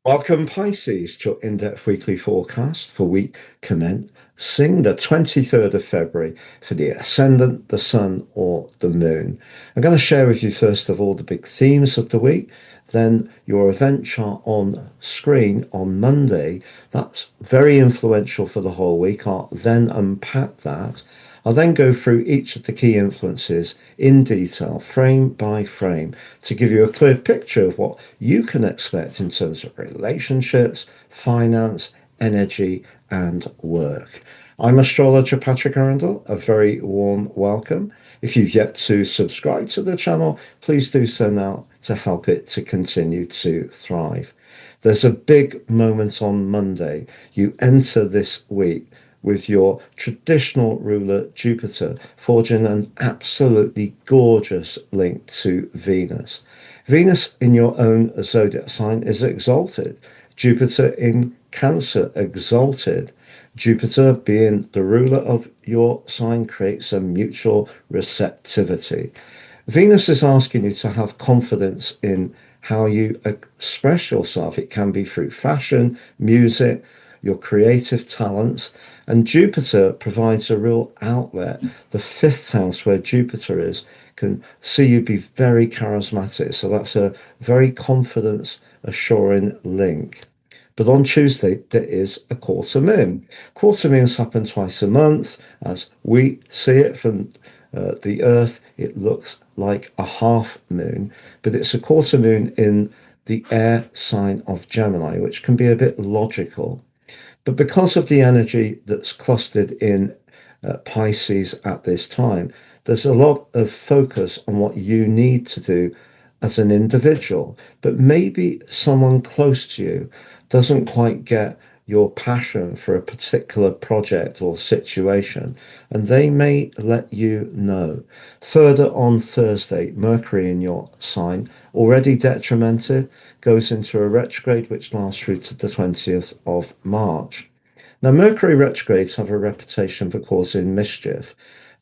Welcome, Pisces, to your in-depth weekly forecast for week commencing the 23rd of February for the ascendant, the sun, or the moon. I'm going to share with you, first of all, the big themes of the week, then your event chart on screen on Monday. That's very influential for the whole week. I'll then unpack that. I'll then go through each of the key influences in detail, frame by frame, to give you a clear picture of what you can expect in terms of relationships, finance, energy, and work. I'm astrologer Patrick Arundel. A very warm welcome. If you've yet to subscribe to the channel, please do so now to help it to continue to thrive. There's a big moment on Monday. You enter this week with your traditional ruler Jupiter, forging an absolutely gorgeous link to Venus. Venus in your own zodiac sign is exalted. Jupiter in Cancer exalted. Jupiter, being the ruler of your sign, creates a mutual receptivity. Venus is asking you to have confidence in how you express yourself. It can be through fashion, music, your creative talents, and Jupiter provides a real outlet. The fifth house, where Jupiter is, can see you be very charismatic. So that's a very confidence assuring link. But on Tuesday, there is a quarter moon. Quarter moons happen twice a month. As we see it from the Earth, it looks like a half moon, but it's a quarter moon in the air sign of Gemini, which can be a bit logical. But because of the energy that's clustered in Pisces at this time, there's a lot of focus on what you need to do as an individual. But maybe someone close to you doesn't quite get your passion for a particular project or situation, and they may let you know. Further on Thursday, Mercury in your sign, already detrimented, goes into a retrograde which lasts through to the 20th of March. Now, Mercury retrogrades have a reputation for causing mischief,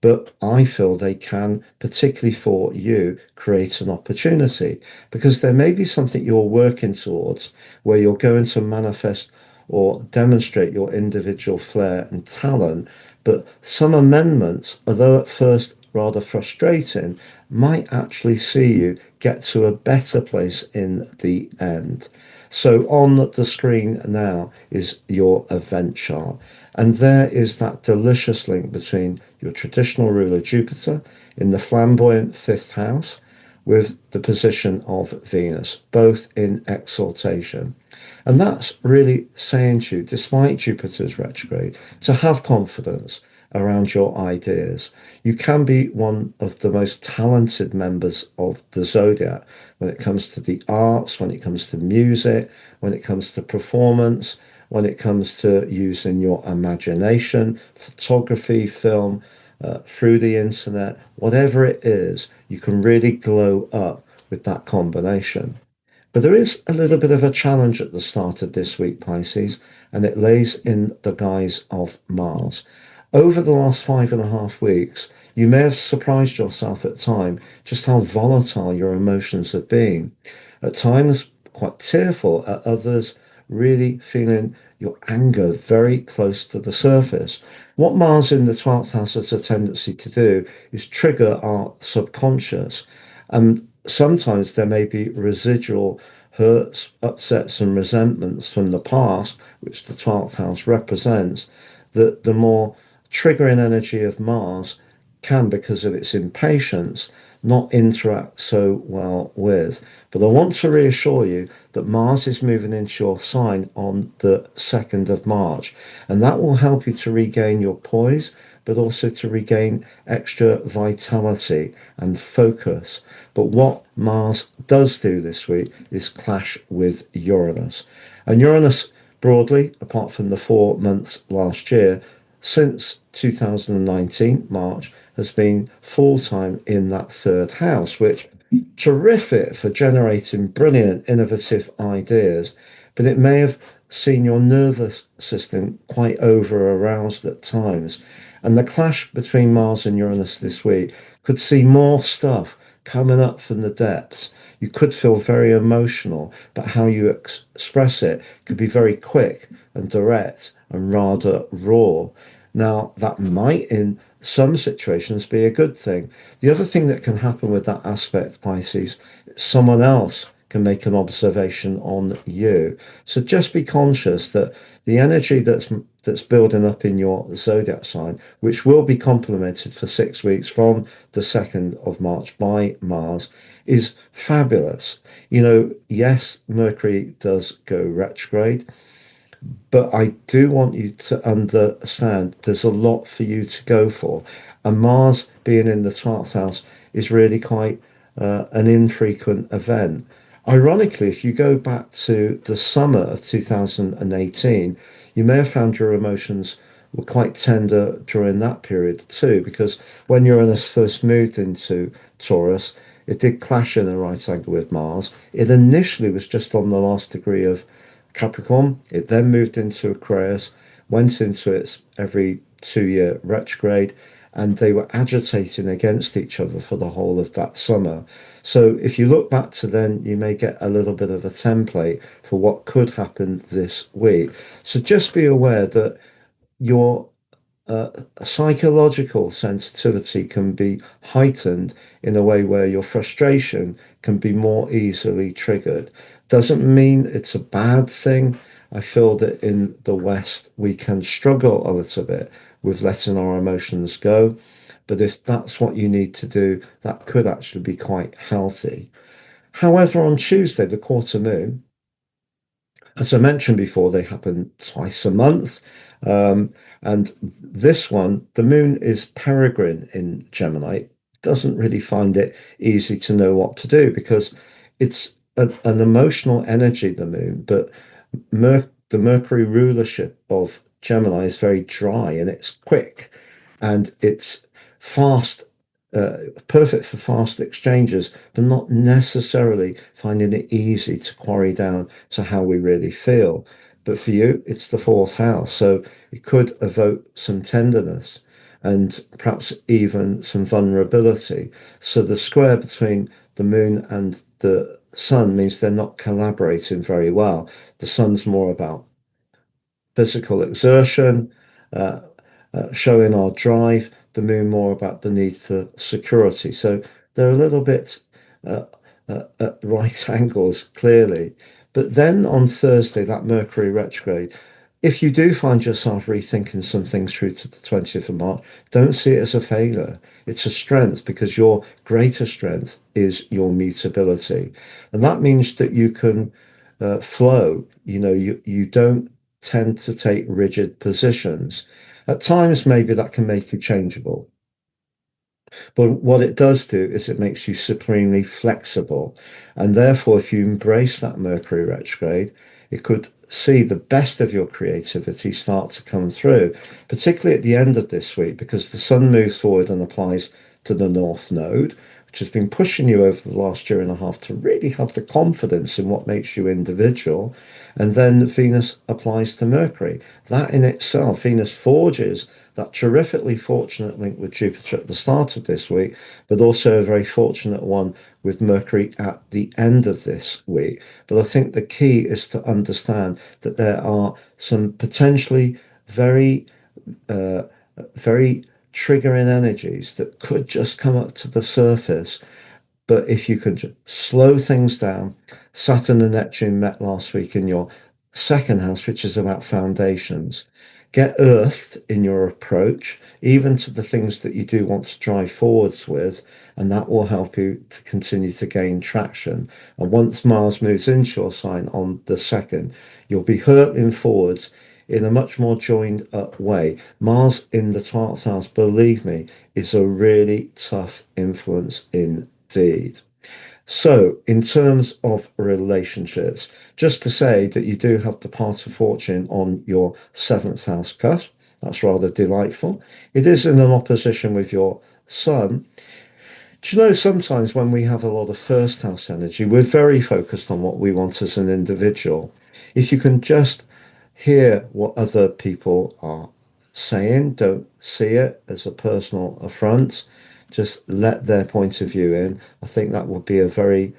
but I feel they can, particularly for you, create an opportunity because there may be something you're working towards where you're going to manifest or demonstrate your individual flair and talent. But some amendments, although at first rather frustrating, might actually see you get to a better place in the end. So on the screen now is your event chart. And there is that delicious link between your traditional ruler Jupiter in the flamboyant fifth house with the position of Venus, both in exaltation. And that's really saying to you, despite Jupiter's retrograde, to have confidence around your ideas. You can be one of the most talented members of the zodiac when it comes to the arts, when it comes to music, when it comes to performance, when it comes to using your imagination, photography, film, through the internet, whatever it is, you can really glow up with that combination. But there is a little bit of a challenge at the start of this week, Pisces, and it lays in the guise of Mars. Over the last 5.5 weeks, you may have surprised yourself at time just how volatile your emotions have been. At times, quite tearful, at others, really feeling your anger very close to the surface. What Mars in the 12th house has a tendency to do is trigger our subconscious. And sometimes there may be residual hurts, upsets, and resentments from the past, which the 12th house represents, that the more triggering energy of Mars can, because of its impatience, not interact so well with. But I want to reassure you that Mars is moving into your sign on the 2nd of March, and that will help you to regain your poise, but also to regain extra vitality and focus. But what Mars does do this week is clash with Uranus. And Uranus, broadly, apart from the 4 months last year, since 2019, March, has been full time in that third house, which terrific for generating brilliant, innovative ideas, but it may have seen your nervous system quite over aroused at times. And the clash between Mars and Uranus this week could see more stuff coming up from the depths. You could feel very emotional, but how you express it could be very quick and direct and rather raw. Now, that might, in some situations, be a good thing. The other thing that can happen with that aspect, Pisces, someone else can make an observation on you. So just be conscious that the energy that's building up in your zodiac sign, which will be complemented for 6 weeks from the 2nd of March by Mars, is fabulous. Yes, Mercury does go retrograde, but I do want you to understand there's a lot for you to go for. And Mars being in the 12th house is really quite an infrequent event. Ironically, if you go back to the summer of 2018, you may have found your emotions were quite tender during that period too, because when Uranus first moved into Taurus, it did clash in a right angle with Mars. It initially was just on the last degree of Capricorn. It then moved into Aquarius, went into its every 2 year retrograde, and they were agitating against each other for the whole of that summer. So if you look back to then, you may get a little bit of a template for what could happen this week. So just be aware that your uh, psychological sensitivity can be heightened in a way where your frustration can be more easily triggered. Doesn't mean it's a bad thing. I feel that in the West, we can struggle a little bit with letting our emotions go. But if that's what you need to do, that could actually be quite healthy. However, on Tuesday, the quarter moon, as I mentioned before, they happen twice a month. Um, and this one, the moon is peregrine in Gemini, doesn't really find it easy to know what to do because it's an emotional energy, the moon, but the Mercury rulership of Gemini is very dry and it's quick and it's fast, perfect for fast exchanges, but not necessarily finding it easy to quarry down to how we really feel. But for you, it's the fourth house, so it could evoke some tenderness and perhaps even some vulnerability. So the square between the moon and the sun means they're not collaborating very well. The sun's more about physical exertion, uh, showing our drive, the moon more about the need for security. So they're a little bit uh, at right angles, clearly. But then on Thursday, that Mercury retrograde, if you do find yourself rethinking some things through to the 20th of March, don't see it as a failure. It's a strength because your greater strength is your mutability. And that means that you can flow. You don't tend to take rigid positions. At times, maybe that can make you changeable. But what it does do is it makes you supremely flexible. And therefore, if you embrace that Mercury retrograde, it could see the best of your creativity start to come through, particularly at the end of this week, because the sun moves forward and applies to the North Node, which has been pushing you over the last year and a half to really have the confidence in what makes you individual. And then Venus applies to Mercury. That in itself, Venus forges that terrifically fortunate link with Jupiter at the start of this week, but also a very fortunate one with Mercury at the end of this week. But I think the key is to understand that there are some potentially uh, very triggering energies that could just come up to the surface. But if you could slow things down, Saturn and Neptune met last week in your second house, which is about foundations. Get earthed in your approach, even to the things that you do want to drive forwards with, and that will help you to continue to gain traction. And once Mars moves into your sign on the second, you'll be hurtling forwards in a much more joined up way. Mars in the 12th house, believe me, is a really tough influence indeed. So, in terms of relationships, just to say that you do have the path of fortune on your seventh house cusp. That's rather delightful. It is in an opposition with your sun. Do you know sometimes when we have a lot of first house energy, we're very focused on what we want as an individual. If you can just hear what other people are saying, don't see it as a personal affront, just let their point of view in. I think that would be a very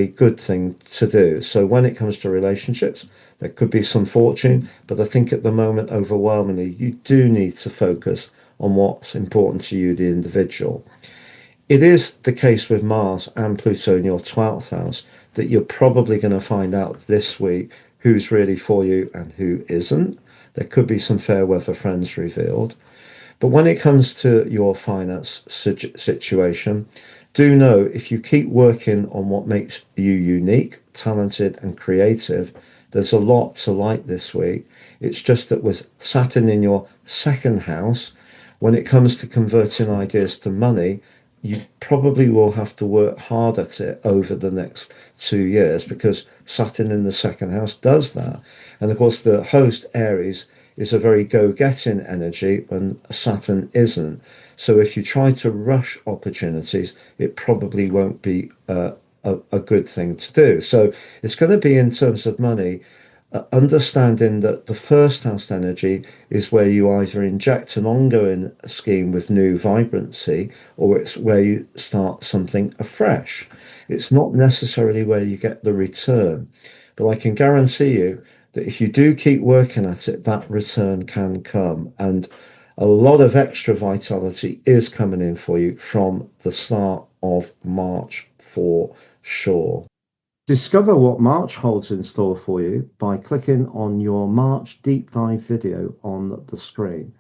good thing to do. So when it comes to relationships, there could be some fortune, but I think at the moment, overwhelmingly, you do need to focus on what's important to you, the individual. It is the case with Mars and Pluto in your 12th house that you're probably going to find out this week who's really for you and who isn't. There could be some fair weather friends revealed. But when it comes to your finance situation, do know if you keep working on what makes you unique, talented, and creative, there's a lot to like this week. It's just that with Saturn in your second house, when it comes to converting ideas to money, you probably will have to work hard at it over the next 2 years because Saturn in the second house does that. And of course, the host Aries is a very go-getting energy and Saturn isn't. So if you try to rush opportunities, it probably won't be a good thing to do. So it's going to be in terms of money, understanding that the first house energy is where you either inject an ongoing scheme with new vibrancy or it's where you start something afresh. It's not necessarily where you get the return. But I can guarantee you that if you do keep working at it, that return can come. And a lot of extra vitality is coming in for you from the start of March for sure. Discover what March holds in store for you by clicking on your March deep dive video on the screen.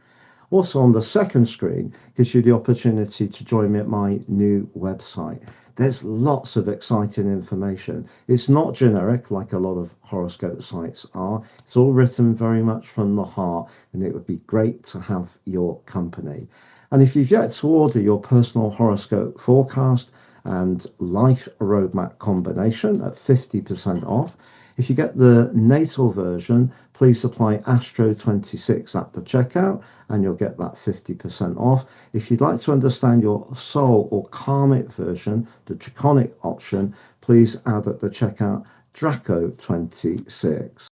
Also on the second screen gives you the opportunity to join me at my new website. There's lots of exciting information. It's not generic like a lot of horoscope sites are. It's all written very much from the heart, and it would be great to have your company. And if you've yet to order your personal horoscope forecast and life roadmap combination at 50% off, if you get the natal version, please apply Astro 26 at the checkout and you'll get that 50% off. If you'd like to understand your soul or karmic version, the draconic option, please add at the checkout Draco 26.